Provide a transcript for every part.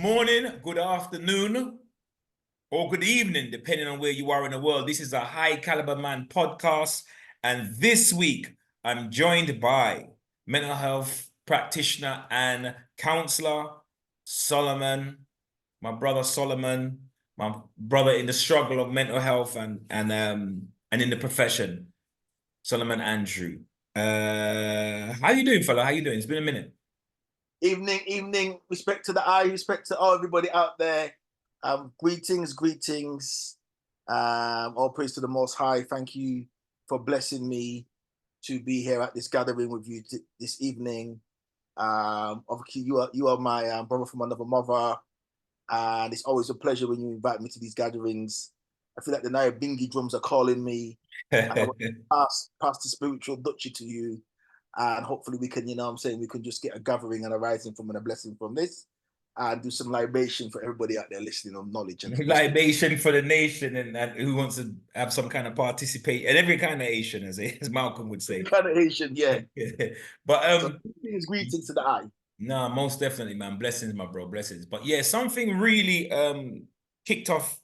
morning, good afternoon, or good evening, depending on where you are in the world. This is a High Caliber Man podcast, and this week I'm joined by mental health practitioner and counselor Solomon, my brother Solomon, my brother in the struggle of mental health and in the profession, Solomon Andrew. How you doing, fella? How you doing? It's been a minute. Evening. Respect to the eye, respect to everybody out there. Greetings. All praise to the Most High. Thank you for blessing me to be here at this gathering with you this evening. Obviously, you are my brother from another mother, and it's always a pleasure when you invite me to these gatherings. I feel like the Bingi drums are calling me. And I want to pass the spiritual duchy to you. And hopefully we can, we can just get a gathering and a rising from and a blessing from this and do some libation for everybody out there listening on knowledge. And libation for the nation and who wants to have some kind of participate and every kind of Asian, as Malcolm would say. Every kind of Asian, yeah. But so, greetings to the eye. No, most definitely, man. Blessings, my bro, blessings. But yeah, something really kicked off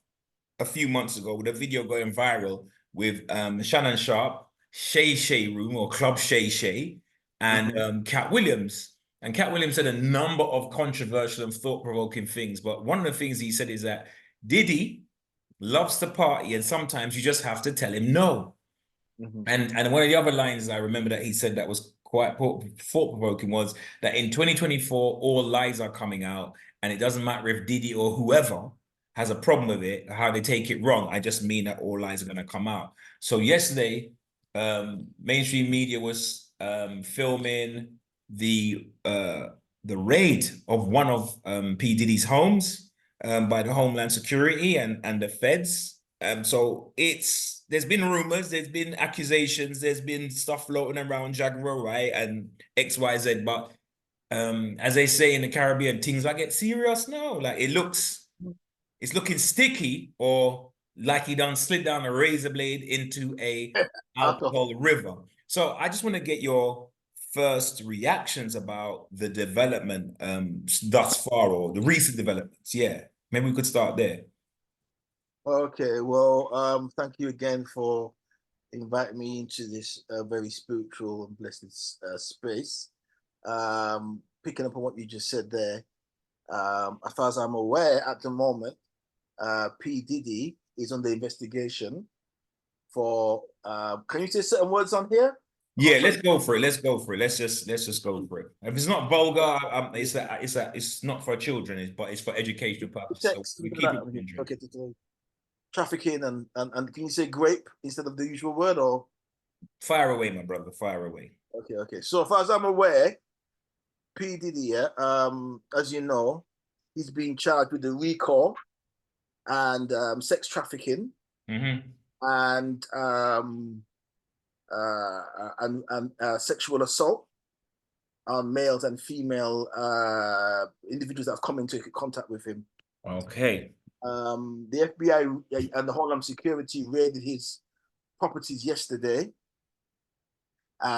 a few months ago with a video going viral with Shannon Sharp, Shay Room or Club Shay, and Cat Williams. And Cat Williams said a number of controversial and thought-provoking things. But one of the things he said is that Diddy loves to party, and sometimes you just have to tell him no. And one of the other lines I remember that he said that was quite thought-provoking was that in 2024, all lies are coming out, and it doesn't matter if Diddy or whoever has a problem with it, how they take it wrong. I just mean that all lies are going to come out. So yesterday, mainstream media was filming the raid of one of P. Diddy's homes by the Homeland Security and the feds. So there's been rumors, there's been accusations, there's been stuff floating around Jaguar, right, and XYZ. But as they say in the Caribbean, things like get serious now. Like it's looking sticky, or like he done slid down a razor blade into a alcohol river. So I just want to get your first reactions about the development thus far, or the recent developments. Yeah, maybe we could start there. Okay, well, thank you again for inviting me into this very spiritual and blessed space. Picking up on what you just said there, as far as I'm aware at the moment, P. Diddy is under investigation for, can you say certain words on here? Yeah, let's go for it. Let's just go for it. If it's not vulgar, it's not for children, but it's for educational purposes. So we keep it okay, trafficking and can you say grape instead of the usual word, or fire away, my brother, fire away. Okay. So as far as I'm aware, P. Diddy, as you know, he's being charged with the RICO and sex trafficking and sexual assault on males and female individuals that have come into contact with him. Okay. The FBI and the Homeland Security raided his properties yesterday,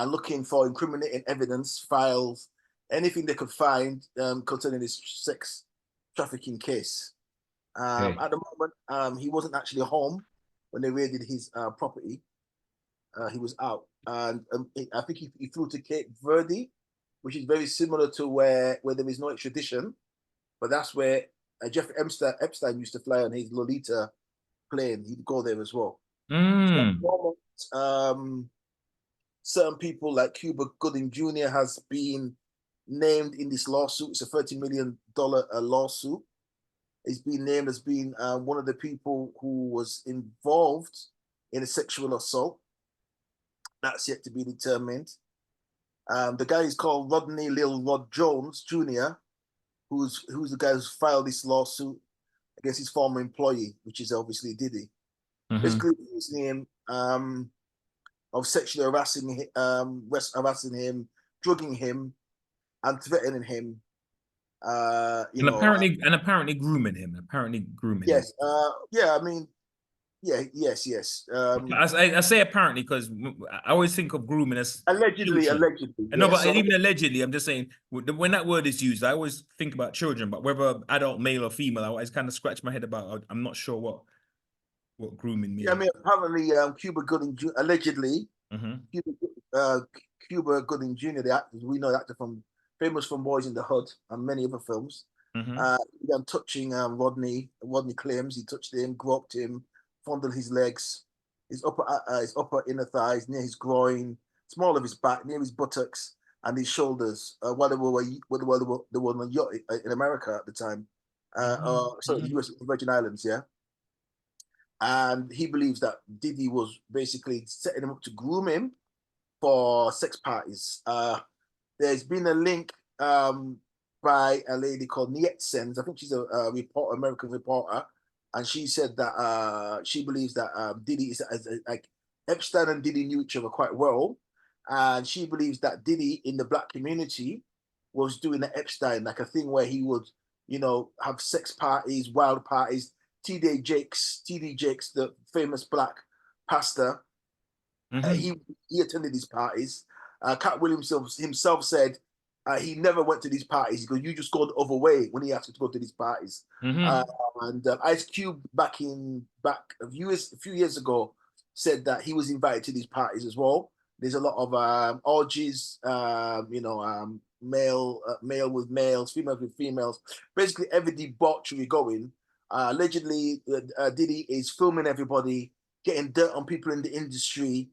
looking for incriminating evidence, files, anything they could find concerning this sex trafficking case. At the moment, he wasn't actually home when they raided his property. He was out, and I think he flew to Cape Verde, which is very similar to where there is no extradition, but that's where Jeffrey Epstein used to fly on his Lolita plane. He'd go there as well. So, certain people like Cuba Gooding Jr. has been named in this lawsuit. It's a $30 million lawsuit. He's been named as being one of the people who was involved in a sexual assault. That's yet to be determined. The guy is called Rodney Lil Rod Jones Jr., who's the guy who's filed this lawsuit against his former employee, which is obviously Diddy. Basically accusing him of sexually harassing him, drugging him, and threatening him. Apparently grooming him. Yes. Yeah. I mean, yes. I say apparently because I always think of grooming as children. Allegedly, No, yeah. but So even allegedly, I'm just saying when that word is used, I always think about children. But whether adult, male, or female, I always kind of scratch my head about. I'm not sure what grooming yeah, I means. mean, apparently, Cuba Gooding allegedly Mm-hmm. Cuba, uh, Cuba Gooding Jr., the actor, we know the actor from famous from Boys in the Hood and many other films. Mm-hmm. He began touching Rodney. Rodney claims he touched him, groped him, fondled his legs, his upper inner thighs, near his groin, small of his back, near his buttocks, and his shoulders. While they were on a yacht in America at the time, sorry, Mm-hmm. US Virgin Islands, yeah. And he believes that Diddy was basically setting him up to groom him for sex parties. There's been a link by a lady called Niet Sens. I think she's a reporter, American reporter, and she said that she believes that Diddy is like Epstein and Diddy knew each other quite well, and she believes that Diddy in the black community was doing the Epstein like a thing where he would, have sex parties, wild parties. TD Jakes, the famous black pastor, uh, Mm-hmm. he he attended these parties. Cat Williams himself said he never went to these parties because you just go the other way when he asked you to go to these parties. Uh, Mm-hmm. and Ice Cube back a few years ago said that he was invited to these parties as well. There's a lot of orgies, male with males, females with females, basically every debauchery going. Allegedly, Diddy is filming everybody, getting dirt on people in the industry,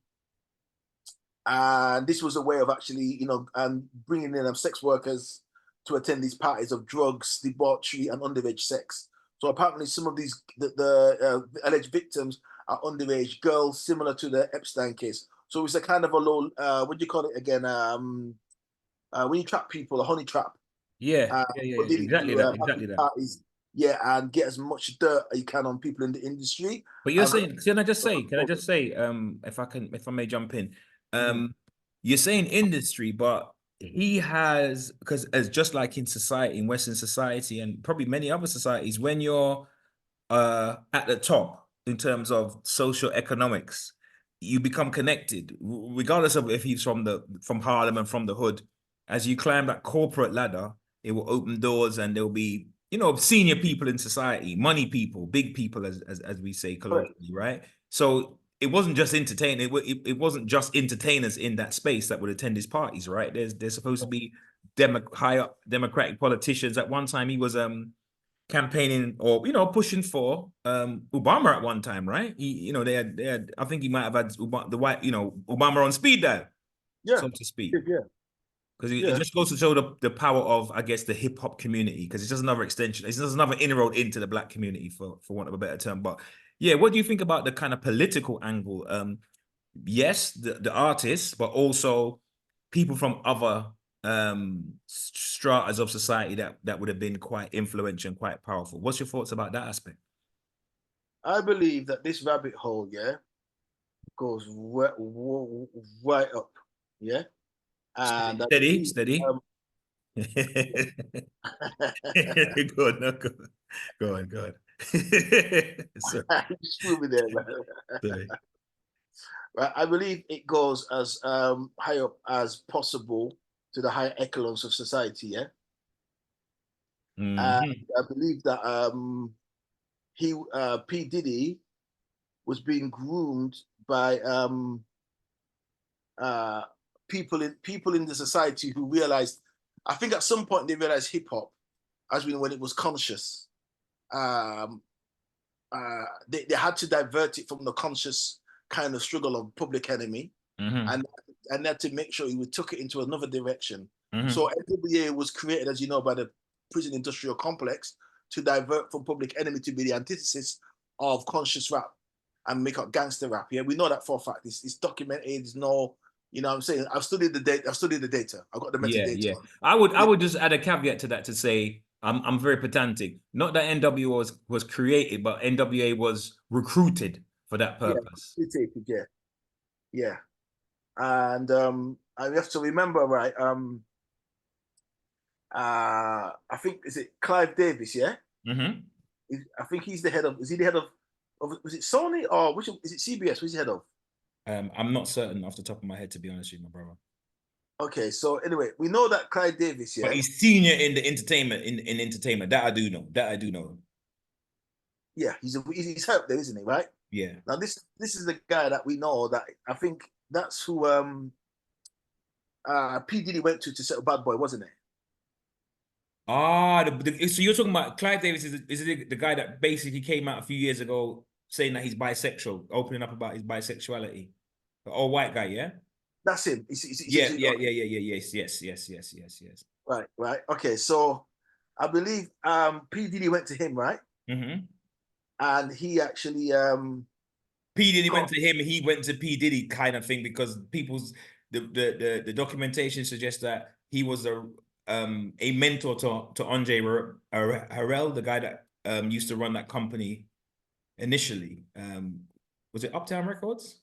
and this was a way of actually, bringing in sex workers to attend these parties of drugs, debauchery, and underage sex. So apparently, some of the alleged victims are underage girls, similar to the Epstein case. So it's a kind of a low, what do you call it again? When you trap people, a honey trap. Yeah, Uh, yeah, yeah, what yeah. did he Exactly do? that. Have Exactly these that. parties, yeah, and get as much dirt as you can on people in the industry. But you're And saying, can I just say, if I may jump in, Mhm. um, you're saying industry, but he has, because as just like in society, in Western society, and probably many other societies, when you're at the top in terms of social economics, you become connected, regardless of if he's from Harlem and from the hood. As you climb that corporate ladder, it will open doors, and there'll be senior people in society, money people, big people, as we say Correct. colloquially, right? So it wasn't just entertaining. It wasn't just entertainers in that space that would attend his parties, right? There's supposed to be high up Democratic politicians. At one time, he was campaigning or pushing for Obama at one time, right? They had I think he might have had the white Obama on speed dial, Yeah, so to speak. yeah, Because it yeah. just goes to show the power of, I guess, the hip hop community, because it's just another extension. It's just another inroad into the black community, for want of a better term. But yeah, what do you think about the kind of political angle? Yes, the artists, but also people from other stratas of society that would have been quite influential and quite powerful. What's your thoughts about that aspect? I believe that this rabbit hole, yeah, goes right up, yeah, Steady, and I steady, believe, steady. um, Go on, no, go on, go on. Sorry, you screw me there, man. sorry. Right, I believe it goes as high up as possible to the higher echelons of society, yeah. And Mhm. I believe that P Diddy was being groomed by uh, people in the society who realized. I think at some point they realized hip hop, as when it was conscious. Um, they had to divert it from the conscious kind of struggle of Public Enemy, Mhm. and they had to make sure we took it into another direction. So Mhm. NWA was created, as you know, by the prison industrial complex to divert from Public Enemy to be the antithesis of conscious rap and make up gangster rap. Yeah, we know that for a fact. It's documented. There's no, what I'm saying. I've studied the data. I've studied the data. I've got the Yeah, metadata. yeah. I would just add a caveat to that to say I'm very pedantic. Not that NWA was created, but NWA was recruited for that Yeah, purpose. yeah, yeah. And I have to remember, right? I think is it Clive Davis? Yeah, Hmm. I think he's the head of. Is he the head of? Was it Sony or which is it CBS? Who's the head of? I'm not certain off the top of my head, to be honest with you, my brother. Okay, so anyway, we know that Clive Davis, But yeah, he's senior in the entertainment, in entertainment. That I do know. That I do know. yeah, he's helped there, isn't he? Right Yeah. now, this is the guy that we know that I think that's who P Diddy went to settle Bad Boy, wasn't it? Ah, so you're talking about Clive Davis is the guy that basically came out a few years ago saying that he's bisexual, opening up about his bisexuality. The old white guy, yeah? That's him. Yeah, yeah, yeah, yeah, yeah, yes, yes, yes, yes, yes, yes. Right, right. Okay, so I believe P Diddy went to him, right? Mm-hmm. And he actually P Diddy went got to him, he went to P Diddy kind of thing because people's the documentation suggests that he was a mentor to Andre Harrell, the guy that used to run that company initially. Was it Uptown Records?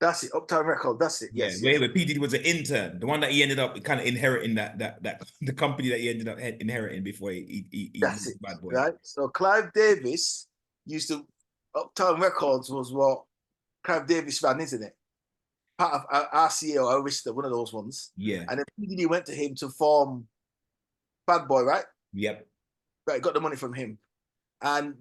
that's it, Uptown Record. That's it. Yeah, Yes, yes. where P Diddy was an intern, the one that he ended up kind of inheriting that the company that he ended up inheriting before he That's it. moved Bad Boy. Right. So Clive Davis used to Uptown Records was what Clive Davis ran, isn't it? Part of RCA or Arista, one of those ones. Yeah. And then P Diddy went to him to form Bad Boy, right? Yep. Right, got the money from him. And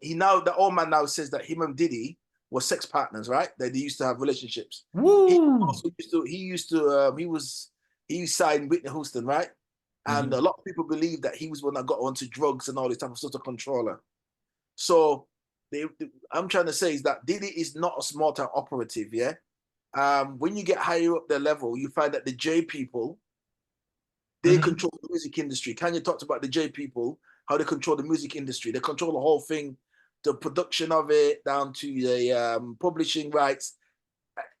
he now the old man now says that him and Diddy were sex partners, right? That they used to have relationships. He Woo! also he signed Whitney Houston, right? And a lot of people believe that he was one that got onto drugs and all this type of stuff to control her. So I'm trying to say is that Diddy is not a small time operative, yeah. When you get higher up the level, you find that the J people they control the music industry. Kanye talked about the J people, how they control the music industry. They control the whole thing, the production of it, down to the publishing rights,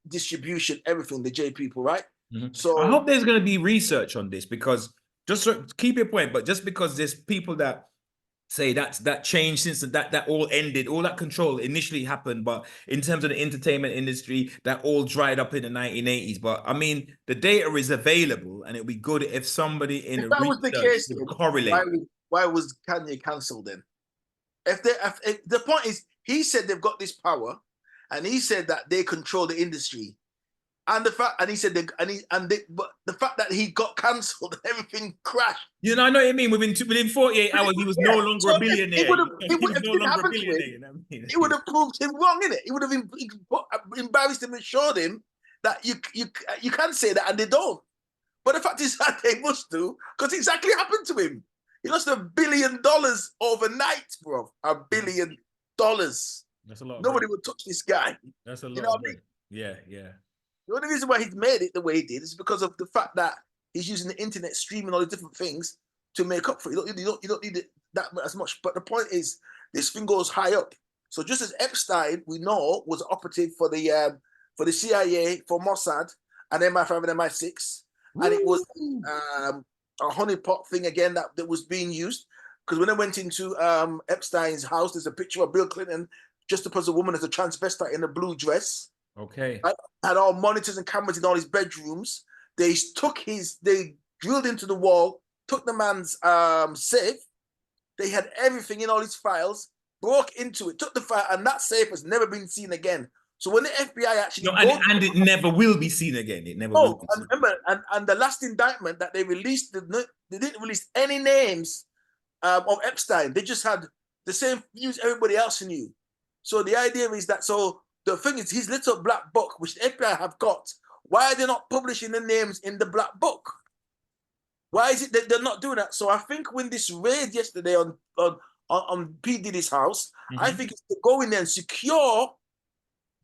distribution, everything. The J people, right? I So hope there's going to be research on this because just keep your point, but just because there's people that say that changed since that all ended, all that control initially happened, but in terms of the entertainment industry, that all dried up in the 1980s. But I mean, the data is available, and it'd be good if somebody in if the that was the research case, would then correlate. why was Kanye cancelled then? If the point is, he said they've got this power, and he said that they control the industry. And the fact, and he said, but the fact that he got cancelled, everything crashed. You know, I know what you mean. Within 48 hours, he was no Yeah. longer So a billionaire. it He would was if no it longer a happened to billionaire. him, You know what I mean? it would have proved him wrong, innit? It would have embarrassed him and showed him that you can say that, and they don't. But the fact is that they must do, because exactly happened to him. He lost $1 billion overnight, bro. $1 billion. That's a lot of Nobody bread. would touch this guy. That's a You lot know of what I mean? bread. Yeah, yeah. The only reason why he's made it the way he did is because of the fact that he's using the internet, streaming all the different things to make up for it. You don't need it that as much. But the point is, this thing goes high up. So just as Epstein, we know, was operative for the CIA, for Mossad, and MI5 and MI6, and it was a honeypot thing again that was being used. Because when I went into Epstein's house, there's a picture of Bill Clinton just to put a woman as a transvestite in a blue dress. Okay. Right? Had all monitors and cameras in all his bedrooms. They drilled into the wall, took the man's safe. They had everything in all his files, broke into it, took the file, and that safe has never been seen again. So when the FBI actually No, and it never will be seen again. It never will be and seen. remember, and the last indictment that they released, they didn't release any names of Epstein. They just had the same views everybody else knew. So the idea is that the thing is, his little black book, which the FBI have got, why are they not publishing the names in the black book? Why is it that they're not doing that? So I think when this raid yesterday on P. Diddy's house, I think it's to go in there and secure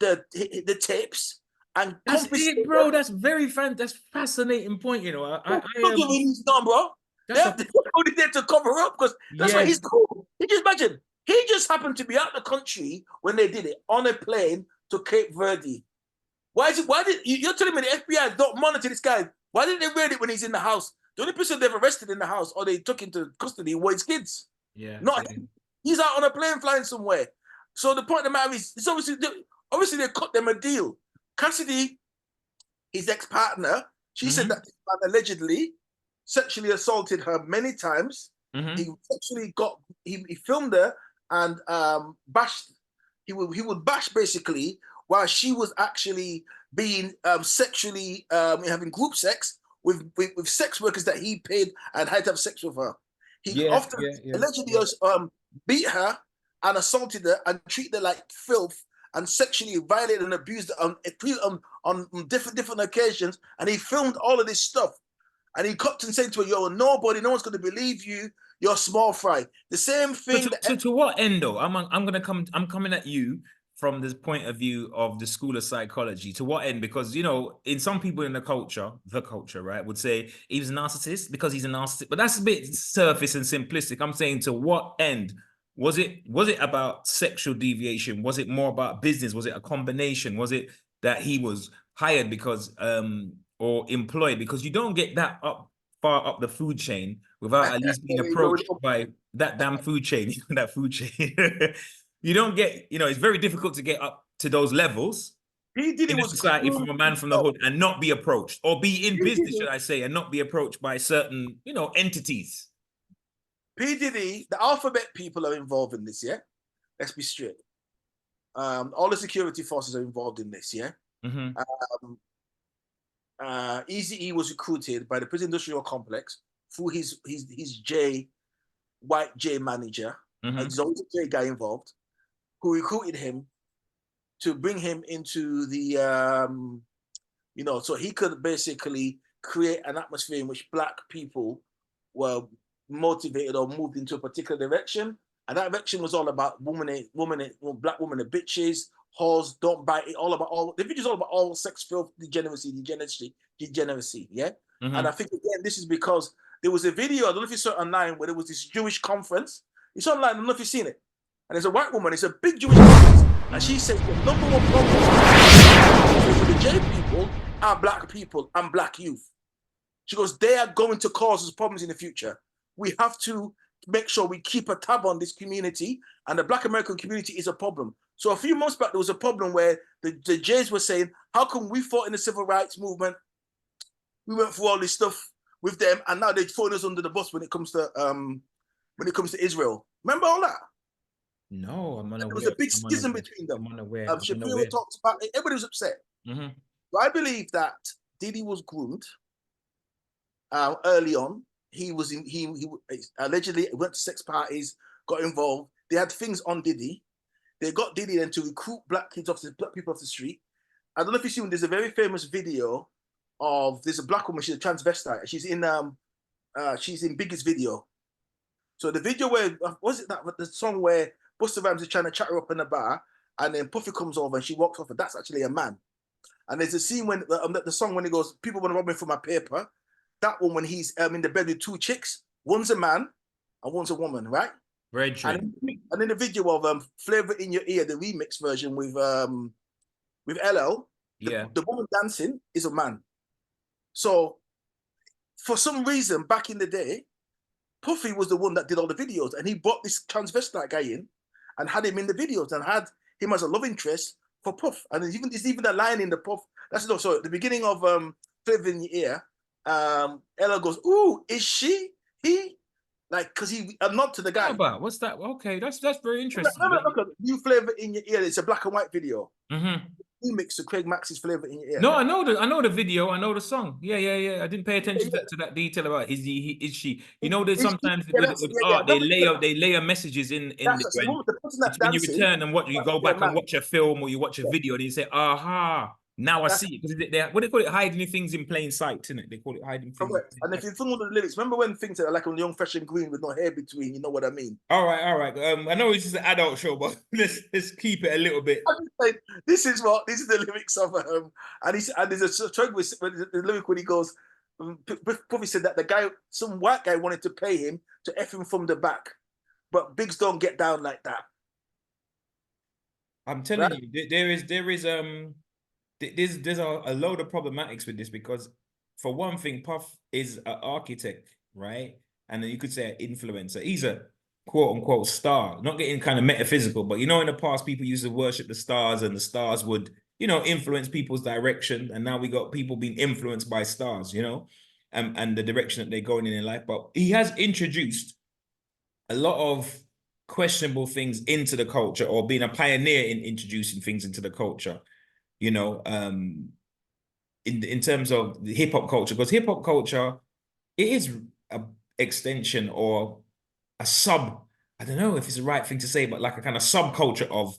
the tapes and That's it, bro. That's that's fascinating point. You know, don't give me his number. They're only there to cover up because that's why he's cool. You just imagine he just happened to be out of the country when they did it on a plane to Cape Verde. Why did you're telling me the FBI don't monitor this guy? Why didn't they raid it when he's in the house? The only person they've arrested in the house or they took into custody were his kids. Yeah. Not him. He's out on a plane flying somewhere. So the point of the matter is, it's obviously they cut them a deal. Cassidy, his ex-partner, she said that this man allegedly sexually assaulted her many times. He sexually he filmed her and bashed he would bash basically while she was actually being sexually having group sex with sex workers that he paid and had to have sex with her. He Yeah, often yeah. allegedly beat her and assaulted her and treated her like filth and sexually violated and abused her on different occasions. And he filmed all of this stuff. And he kept on saying to her, "Yo, no one's going to believe you. You're small fry." The same So thing that to what end though? I'm coming at you from this point of view of the school of psychology. To what end? Because in some people in the culture, right, would say he was a narcissist because he's a narcissist, but that's a bit surface and simplistic. I'm saying to what end? Was it about sexual deviation? Was it more about business? Was it a combination? Was it that he was hired because or employed? Because you don't get that far up the food chain without at least being approached by that damn food chain, that food chain. You don't get, it's very difficult to get up to those levels P Diddy in a was society from a man from the hood and not be approached, or be in P business, should Diddy, I say, and not be approached by certain, entities. P Diddy, the alphabet people are involved in this. Yeah, let's be straight. All the security forces are involved in this. Yeah. Mm-hmm. Easy E was recruited by the prison industrial complex through his white J manager. Mm-hmm. There's always a J guy involved who recruited him to bring him into the so he could basically create an atmosphere in which black people were motivated or moved into a particular direction. And that direction was all about black women are bitches, whores, don't bite it, the video's all about all sex, filth, degeneracy, yeah? Mm-hmm. And I think, again, this is because there was a video, I don't know if you saw it online, where there was this Jewish conference. It's online, I don't know if you've seen it. And there's a white woman, it's a big Jewish conference, and she said the number one problem for the J people are black people and black youth. She goes, they are going to cause us problems in the future. We have to make sure we keep a tab on this community, and the Black American community is a problem. So a few months back, there was a problem where the Jays were saying, how come we fought in the civil rights movement? We went through all this stuff with them, and now they're throwing us under the bus when it comes to Israel. Remember all that? No, I'm unaware. There was a big I'm schism unaware. between them. I'm unaware. Shapiro talks about it. Everybody was upset. Mm-hmm. So I believe that Diddy was groomed early on. He allegedly went to sex parties, got involved. They had things on Diddy. They got Diddy then to recruit black people off the street. I don't know if you've seen. There's a very famous video of there's a black woman. She's a transvestite. She's in Biggie's video. So the video where was it that the song where Busta Rhymes is trying to chat her up in a bar, and then Puffy comes over and she walks off, and that's actually a man. And there's a scene when the song when he goes, "People want to rob me for my paper." That one when he's in the bed with two chicks, one's a man and one's a woman, right? Very true. And in the video of "Flavor in Your Ear," the remix version with LL, the woman dancing is a man. So for some reason, back in the day, Puffy was the one that did all the videos, and he brought this transvestite guy in and had him in the videos and had him as a love interest for Puff. And there's even a line in the Puff. That's no, sorry, the beginning of Flavor in Your Ear. Ella goes, "Ooh, is she? He?" Like, because a nod to the guy. About what's that? Okay, that's very interesting. Look at New Flavor in Your Ear. It's a black and white video. Mm-hmm. Remix to Craig Max's Flavor in Your Ear. No, I know the video. I know the song. Yeah. I didn't pay attention to that detail about is she. There's sometimes with art they layer messages in when you return and you go back and watch a film or you watch a video and you say, aha, now I see it. Because what do they call it? Hiding things in plain sight, isn't it? They call it hiding things. Correct. And if you think of the lyrics, remember when things are like on Young Fresh and Green with no hair between, you know what I mean? All right. I know it's just an adult show, but let's keep it a little bit. This is the lyrics of and there's a track with the lyric when he goes, Puffy said that some white guy wanted to pay him to F him from the back, but Biggs don't get down like that. I'm telling you, there's a load of problematics with this because, for one thing, Puff is an architect, right? And then you could say an influencer. He's a quote unquote star, not getting kind of metaphysical, but in the past people used to worship the stars and the stars would, influence people's direction. And now we got people being influenced by stars, and the direction that they're going in life. But he has introduced a lot of questionable things into the culture, or being a pioneer in introducing things into the culture, you know, in terms of the hip hop culture, because hip hop culture, it is a extension or a sub, I don't know if it's the right thing to say, but like a kind of subculture of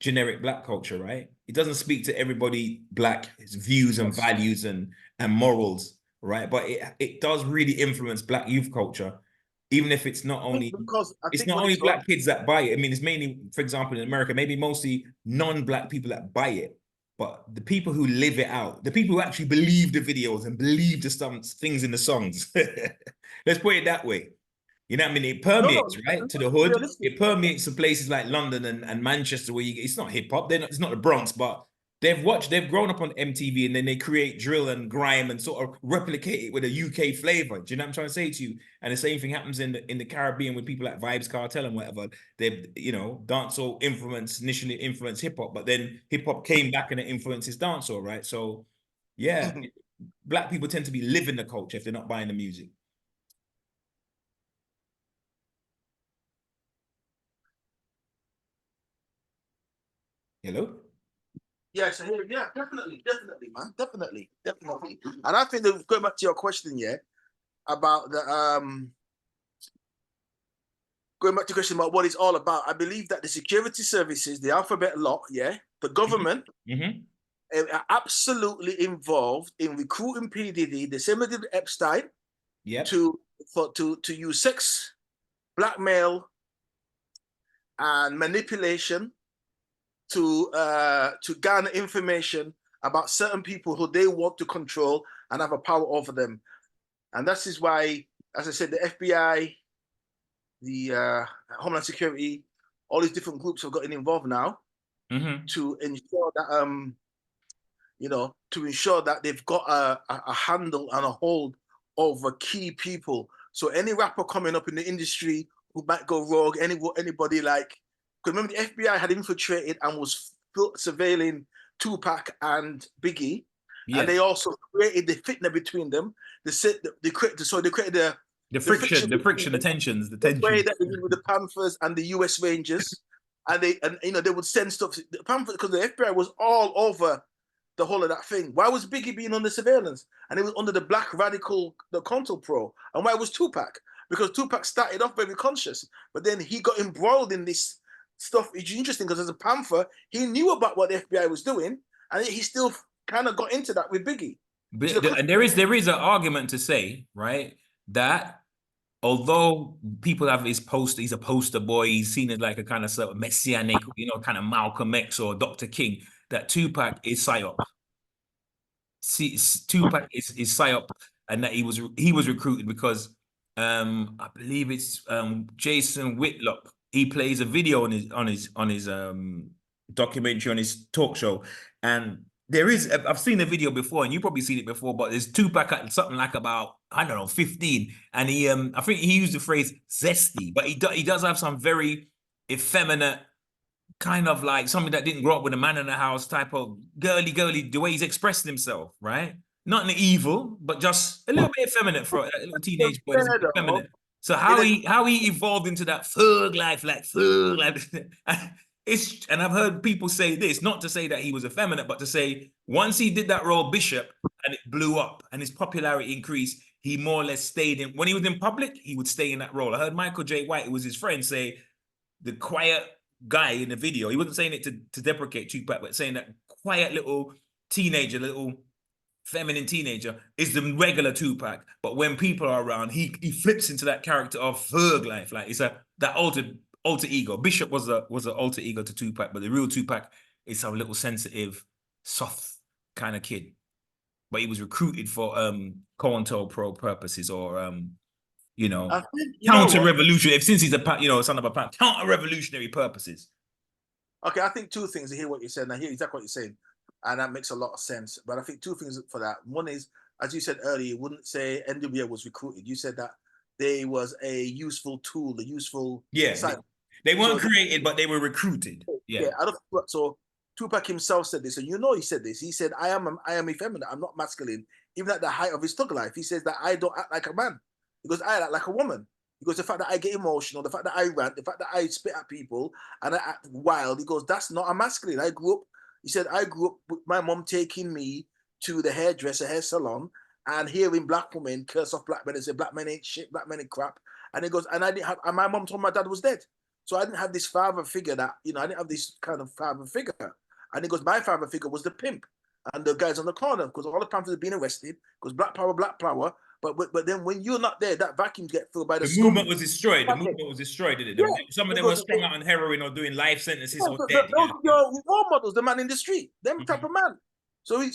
generic black culture, right? It doesn't speak to everybody black's views and values and morals, right? But it does really influence black youth culture, even if it's not only because I it's think not what only it's got. black kids that buy it. I mean, it's mainly, for example, in America, maybe mostly non-black people that buy it. But the people who live it out, the people who actually believe the videos and believe the things in the songs, let's put it that way. You know what I mean? It No, permeates, no, right, to the hood. realistic. It permeates to places like London and Manchester, where it's not hip hop. It's not the Bronx, but they've grown up on MTV, and then they create drill and grime and sort of replicate it with a UK flavor. Do you know what I'm trying to say to you? And the same thing happens in the Caribbean with people like Vibes Cartel and whatever. They've, you know, dancehall initially influenced hip hop, but then hip hop came back and it influences dancehall, right? So, yeah, black people tend to be living the culture if they're not buying the music. Hello? Yeah, so here, yeah, definitely, man, definitely. And I think that going back to your question, yeah, about the going back to the question about what it's all about, I believe that the security services, the alphabet lot, yeah, the government are absolutely involved in recruiting P. Diddy, the same as did Epstein, Yep. to use sex, blackmail, and manipulation to garner information about certain people who they want to control and have a power over them. And that is why, as I said, the FBI, the Homeland Security, all these different groups have gotten involved now to ensure that you know, to ensure that they've got a handle and a hold over key people. So any rapper coming up in the industry who might go rogue, anybody like, because remember the FBI had infiltrated and was surveilling Tupac and Biggie, and they also created the fitna between them. They created The friction, the friction, the tensions, the the way tensions. that they did with the Panthers and the US Rangers, and you know they would send stuff. The Panthers, because the FBI was all over the whole of that thing. Why was Biggie being under surveillance? And it was under the black radical, the Control Pro. And why was Tupac? Because Tupac started off very conscious, but then he got embroiled in this stuff. It's interesting because as a Panther, he knew about what the FBI was doing, and he still kind of got into that with Biggie. And there is an argument to say, right, that although people have his poster, he's a poster boy, he's seen as like a kind of sort of messianic, you know, kind of Malcolm X or Dr. King, that Tupac is PSYOP. See, Tupac is PSYOP, and that he was recruited because I believe it's Jason Whitlock. He plays a video on his documentary, on his talk show, and there is, I've seen the video before, and you've probably seen it before, but there's Tupac at something like about, I don't know, 15, and he I think he used the phrase zesty, but he does have some very effeminate, kind of like something that didn't grow up with a man in the house type of girly, the way he's expressing himself, right? Not in the evil, but just a little bit effeminate for a little teenage boy. Effeminate. So how he evolved into that thug life, like thug life. And I've heard people say this, not to say that he was effeminate, but to say once he did that role Bishop and it blew up and his popularity increased, he more or less stayed in, when he was in public, he would stay in that role. I heard Michael J. White, who was his friend, say the quiet guy in the video, he wasn't saying it to deprecate Tupac, but saying that quiet little teenager, little feminine teenager is the regular Tupac. But when people are around, he flips into that character of thug life. Like it's that alter ego. Bishop was an alter ego to Tupac, but the real Tupac is some little sensitive, soft kind of kid. But he was recruited for COINTELPRO purposes, or you know, counter-revolutionary. Since he's son of a counter-revolutionary purposes. Okay, I think two things. I hear what you said, and I hear exactly what you're saying, and that makes a lot of sense. But I think two things for that. One is, as you said earlier, you wouldn't say NWA was recruited. You said that they was a useful tool, a useful site. They weren't created, but they were recruited. Yeah. So Tupac himself said this, and you know he said this. He said, I am effeminate. I'm not masculine. Even at the height of his thug life, he says that I don't act like a man. He goes, I act like a woman. He goes, the fact that I get emotional, the fact that I rant, the fact that I spit at people and I act wild, he goes, that's not a masculine. He said, I grew up with my mom taking me to the hairdresser, hair salon, and hearing black women curse off black men and say, black men ain't shit, black men ain't crap. And he goes, and I didn't have, and my mom told my dad was dead. So I didn't have this father figure that, I didn't have this kind of father figure. And he goes, my father figure was the pimp and the guys on the corner, because all the Panthers have been arrested, because black power, black power. But then when you're not there, that vacuum get filled by the movement was destroyed. The movement was destroyed, didn't it? Yeah. Some of them were strung out on heroin or doing life sentences or dead. Those your role models, the man in the street, them type of man. So he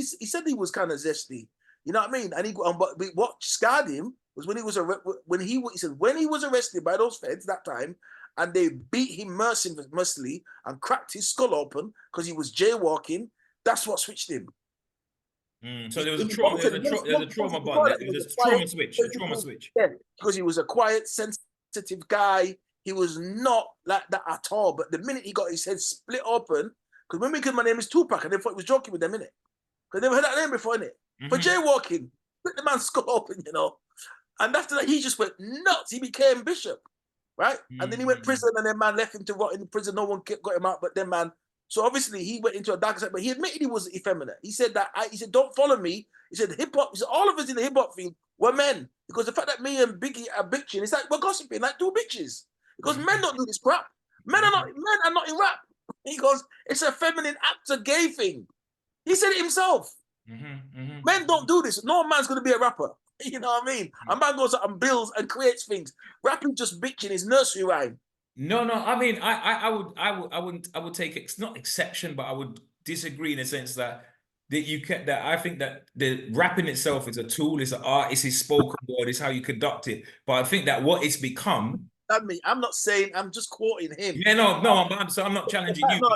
said he was kind of zesty, you know what I mean? And but what scarred him was when he said when he was arrested by those feds that time, and they beat him mercilessly and cracked his skull open because he was jaywalking. That's what switched him. So there was a trauma. There's a trauma bond. There was a trauma switch. A trauma switch. Yeah, because he was a quiet, sensitive guy. He was not like that at all. But the minute he got his head split open, because when we said my name is Tupac, and they thought he was joking with them, innit? Because they never heard that name before, innit? For jaywalking, split the man's skull open, And after that, he just went nuts. He became bishop, right? And then he went prison, and then man left him to rot in prison. No one got him out, but then man. So obviously he went into a dark side, but he admitted he was effeminate. He said that he said, "Don't follow me." He said, "Hip hop." He said, "All of us in the hip hop field were men, because the fact that me and Biggie are bitching, it's like we're gossiping like two bitches. Because men don't do this crap. Men are not in rap." He goes, "It's a feminine act, a gay thing." He said it himself. Men don't do this. No man's gonna be a rapper. You know what I mean? A man goes out and builds and creates things. Rapping just bitching is nursery rhyme. No. I mean, I would take it's not exception, but I would disagree in the sense that I think that the rapping itself is a tool, it's an art, it's his spoken word, it's how you conduct it. But I think that what it's become. I'm not saying, I'm just quoting him. Yeah, no, I'm not challenging you.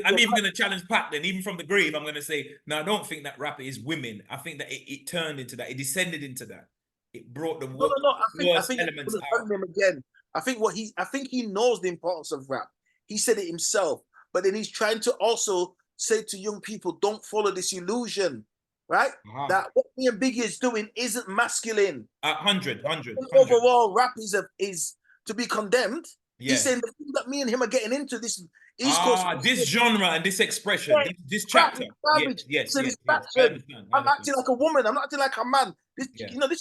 I'm even going to challenge Pat then, even from the grave. I'm going to say, no, I don't think that rap is women. I think that it turned into that. It descended into that. It brought the worst elements out. Him again. I think he knows the importance of rap. He said it himself, but then he's trying to also say to young people, don't follow this illusion, right? That what me and Biggie is doing isn't masculine. 100. Overall, rap is to be condemned. Yeah. He's saying the thing that me and him are getting into this East Coast. This genre and this expression, this chapter. Yes. I'm acting like a woman. I'm not acting like a man. This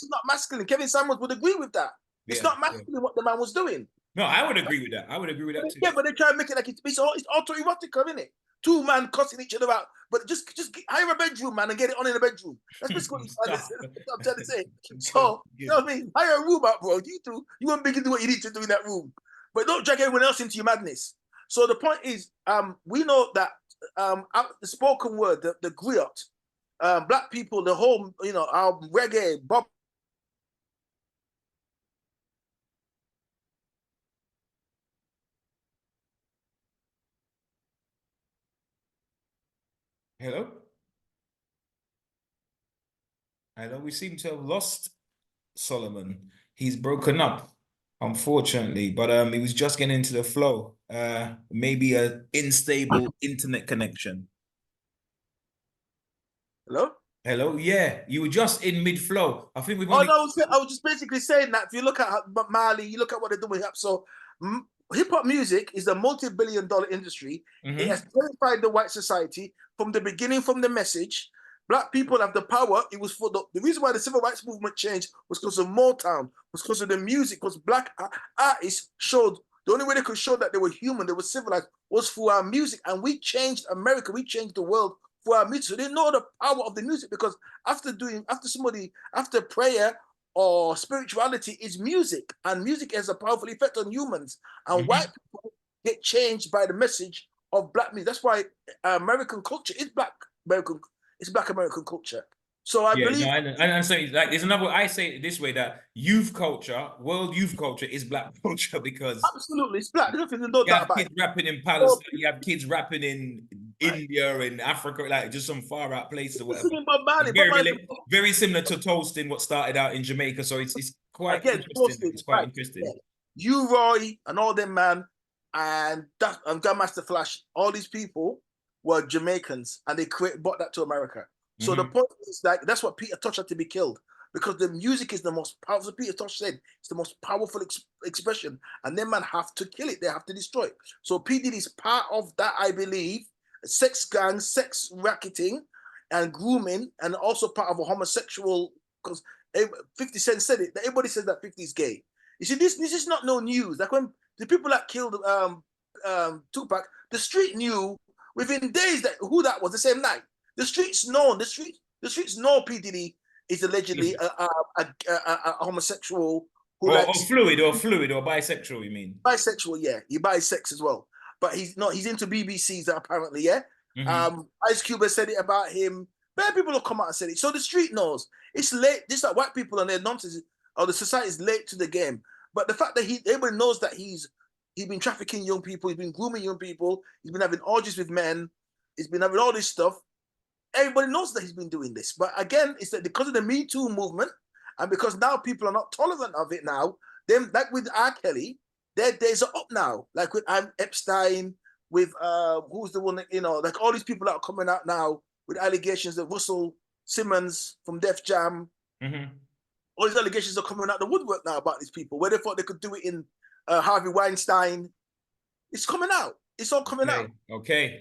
is not masculine. Kevin Samuels would agree with that. It's not masculine what the man was doing. No, I would agree with that. Too. Yeah, but they try to make it like it's autoerotic, isn't it? Two men cussing each other out. But just hire a bedroom, man, and get it on in the bedroom. That's basically what I'm trying to say. So, you know what I mean? Hire a room out, bro. You won't begin to do what you need to do in that room. But don't drag everyone else into your madness. So the point is, we know that the spoken word, the griot, black people, the whole, our reggae, Bob. Hello? We seem to have lost Solomon. He's broken up, unfortunately, but he was just getting into the flow. Maybe an unstable internet connection. Hello? Yeah, you were just in mid-flow. I think we've only... I was just basically saying that if you look at Mali, you look at what they're doing with hip. So hip-hop music is a multi-billion-dollar industry. It has terrified the white society from the beginning, from the message. Black people have the power. It was for the reason why the civil rights movement changed was because of Motown, was because of the music, because black artists showed, the only way they could show that they were human, they were civilized, was through our music. And we changed America, we changed the world for our music. So they know the power of the music, because after prayer or spirituality is music, and music has a powerful effect on humans. And white people get changed by the message of black music. That's why American culture is black American culture. So I believe, and so like there's another. I say it this way, that youth culture, world youth culture, is black culture, because absolutely it's black. There's nothing to you have kids rapping in Palestine, you have kids rapping in India and Africa, like just some far out places or whatever. Very similar to toasting, what started out in Jamaica. So it's quite interesting. It's quite interesting. Yeah. You, Roy, and all them, man, and Grandmaster Flash, all these people were Jamaicans, and they brought that to America. So the point is, like, that's what Peter Tosh had to be killed, because the music is the most powerful. Peter Tosh said it's the most powerful expression, and them man have to kill it. They have to destroy it. So P Diddy is part of that, I believe. Sex gang, sex racketing, and grooming, and also part of a homosexual. Because 50 Cent said it. Everybody says that 50 is gay. You see, this is not no news. Like when the people that killed Tupac, the street knew within days that who that was the same night. The streets know. The streets know P Diddy is allegedly a homosexual who or likes fluid or bisexual. You mean bisexual? Yeah, he buys sex as well, but he's not. He's into BBCs apparently. Yeah. Ice Cube has said it about him. Bad people have come out and said it. So the street knows. It's late. Just like white people and their nonsense, or the society is late to the game. But the fact that everybody knows that he's been trafficking young people, he's been grooming young people, he's been having orgies with men, he's been having all this stuff. Everybody knows that he's been doing this. But again, it's that because of the Me Too movement, and because now people are not tolerant of it now, them like with R. Kelly, their days are up now. Like with Epstein, with who's the one that, like all these people that are coming out now with allegations that Russell Simmons from Def Jam, all these allegations are coming out the woodwork now about these people, where they thought they could do it in Harvey Weinstein. It's coming out. It's all coming out. Okay.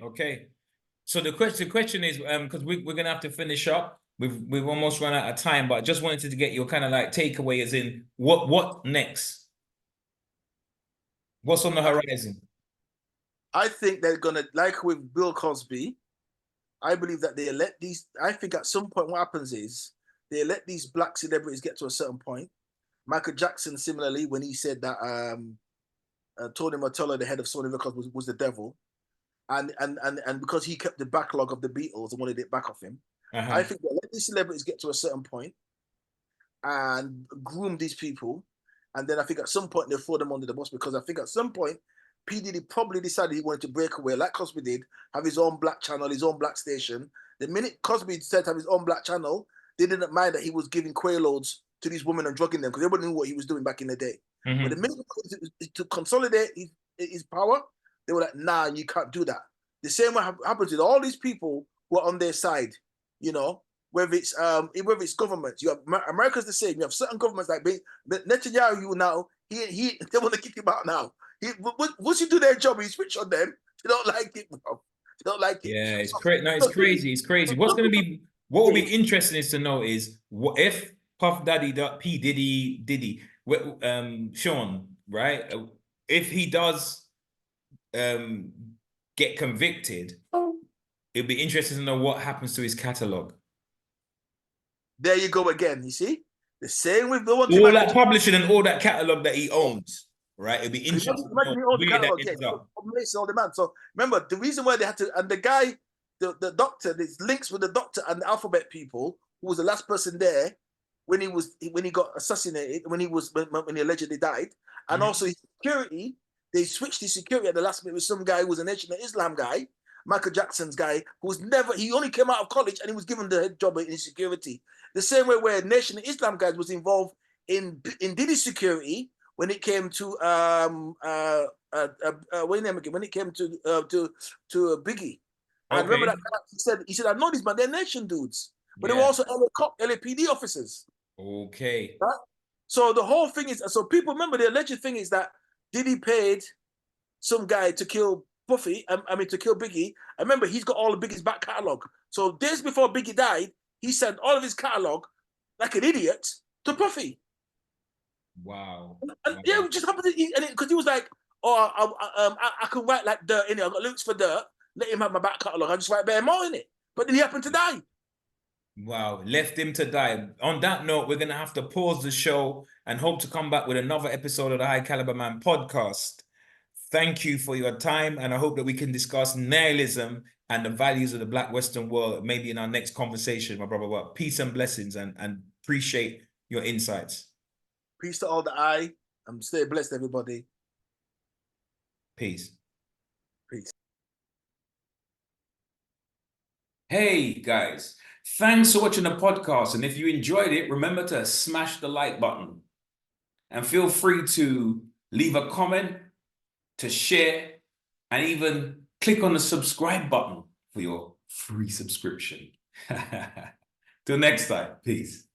So the question is, because we're gonna have to finish up. We've almost run out of time, but I just wanted to get your kind of like takeaway, as in what next? What's on the horizon? I think they're gonna, like with Bill Cosby, I believe that they let these. I think at some point what happens is they let these black celebrities get to a certain point. Michael Jackson, similarly, when he said that Tony Motola, the head of Sony Records, was the devil, and because he kept the backlog of the Beatles and wanted it back off him, I think they let these celebrities get to a certain point and groom these people, and then I think at some point they'll throw them under the bus, because I think at some point P Diddy probably decided he wanted to break away, like Cosby did, have his own black channel, his own black station. The minute Cosby said to have his own black channel, they didn't mind that he was giving quaaludes to these women and drugging them, because everybody knew what he was doing back in the day. But the minute to consolidate his power, they were like, nah, you can't do that. The same way happens with all these people who are on their side, whether it's governments. You have America's the same. You have certain governments like Netanyahu now. They want to kick him out now. Once you do their job, you switch on them. They don't like it, bro. They don't like it. Yeah, it's crazy. No, it's crazy. It's crazy. What will be interesting is to know is what if Puff Daddy, P Diddy, Sean, right? If he does get convicted, it'd be interesting to know what happens to his catalog. There you go again. You see, the same with the one. All that publishing and all that catalog that he owns, right? It'd be interesting. Imagine all the catalog, all the man. So remember, the reason why they had to, and the guy, the doctor, there's links with the doctor and the alphabet people, who was the last person there when he got assassinated, when he allegedly died, and also his security. They switched his security at the last minute with some guy who was a Nation of Islam guy, Michael Jackson's guy, he only came out of college and he was given the head job in security. The same way where Nation of Islam guys was involved in Diddy's security when it came to when it came to Biggie. And remember that he said, I know these, but they're nation dudes. But they were also LAPD officers. Okay. Right? So the whole thing is, so people remember the alleged thing is that Diddy paid some guy to kill to kill Biggie. I remember he's got all of Biggie's back catalogue. So days before Biggie died, he sent all of his catalogue, like an idiot, to Puffy. Wow. And yeah, it just happened because he was like, I can write like dirt in it. I've got lyrics for dirt. Let him have my back catalogue. I just write bare more in it. But then he happened to die. Wow, left him to die. On that note, we're going to have to pause the show and hope to come back with another episode of the High Caliber Man podcast. Thank you for your time, and I hope that we can discuss nihilism and the values of the Black Western world maybe in our next conversation, my brother. Well, peace and blessings, and appreciate your insights. Peace to all the eye. Stay blessed, everybody. Peace. Peace. Hey, guys. Thanks for watching the podcast. And if you enjoyed it, remember to smash the like button. And feel free to leave a comment, to share, and even click on the subscribe button for your free subscription. Till next time. Peace.